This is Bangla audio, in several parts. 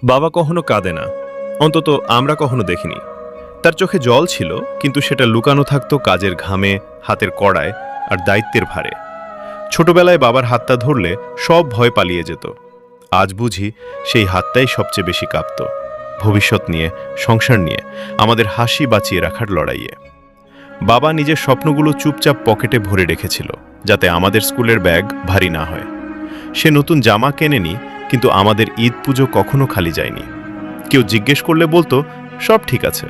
বাবা কখনো কাঁদে না, অন্তত আমরা কখনো দেখিনি। তার চোখে জল ছিল, কিন্তু সেটা লুকানো থাকতো কাজের ঘামে, হাতের কড়ায় আর দায়িত্বের ভারে। ছোটবেলায় বাবার হাতটা ধরলে সব ভয় পালিয়ে যেত। আজ বুঝি সেই হাতটাই সবচেয়ে বেশি কাঁপত, ভবিষ্যৎ নিয়ে, সংসার নিয়ে, আমাদের হাসি বাঁচিয়ে রাখার লড়াইয়ে। বাবা নিজের স্বপ্নগুলো চুপচাপ পকেটে ভরে রেখেছিল, যাতে আমাদের স্কুলের ব্যাগ ভারী না হয়। সে নতুন জামা কেনেনি, কিন্তু আমাদের ঈদ পুজো কখনো খালি যায়নি। কেউ জিজ্ঞেস করলে বলতো সব ঠিক আছে,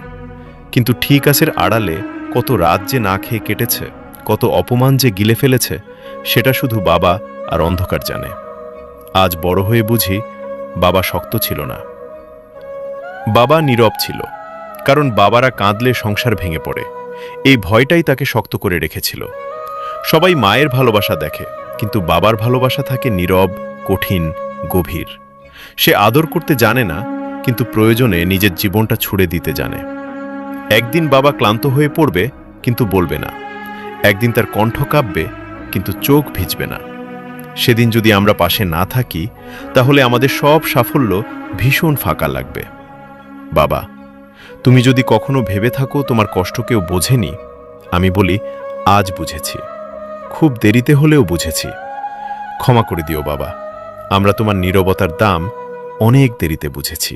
কিন্তু ঠিক আছের আড়ালে কত রাত যে না খেয়ে কেটেছে, কত অপমান যে গিলে ফেলেছে, সেটা শুধু বাবা আর অন্ধকার জানে। আজ বড় হয়ে বুঝি বাবা শক্ত ছিল না, বাবা নীরব ছিল। কারণ বাবারা কাঁদলে সংসার ভেঙে পড়ে, এই ভয়টাই তাকে শক্ত করে রেখেছিল। সবাই মায়ের ভালোবাসা দেখে, কিন্তু বাবার ভালোবাসা থাকে নীরব, কঠিন, গভীর। সে আদর করতে জানে না, কিন্তু প্রয়োজনে নিজের জীবনটা ছুড়ে দিতে জানে। একদিন বাবা ক্লান্ত হয়ে পড়বে, কিন্তু বলবে না। একদিন তার কণ্ঠ কাঁপবে, কিন্তু চোখ ভিজবে না। সেদিন যদি আমরা পাশে না থাকি, তাহলে আমাদের সব সাফল্য ভীষণ ফাঁকা লাগবে। বাবা, তুমি যদি কখনো ভেবে থাকো তোমার কষ্ট কেউ বোঝেনি, আমি বলি আজ বুঝেছি, খুব দেরিতে হলেও বুঝেছি। ক্ষমা করে দিও বাবা, আমরা তোমার নীরবতার দাম অনেক দেরিতে বুঝেছি।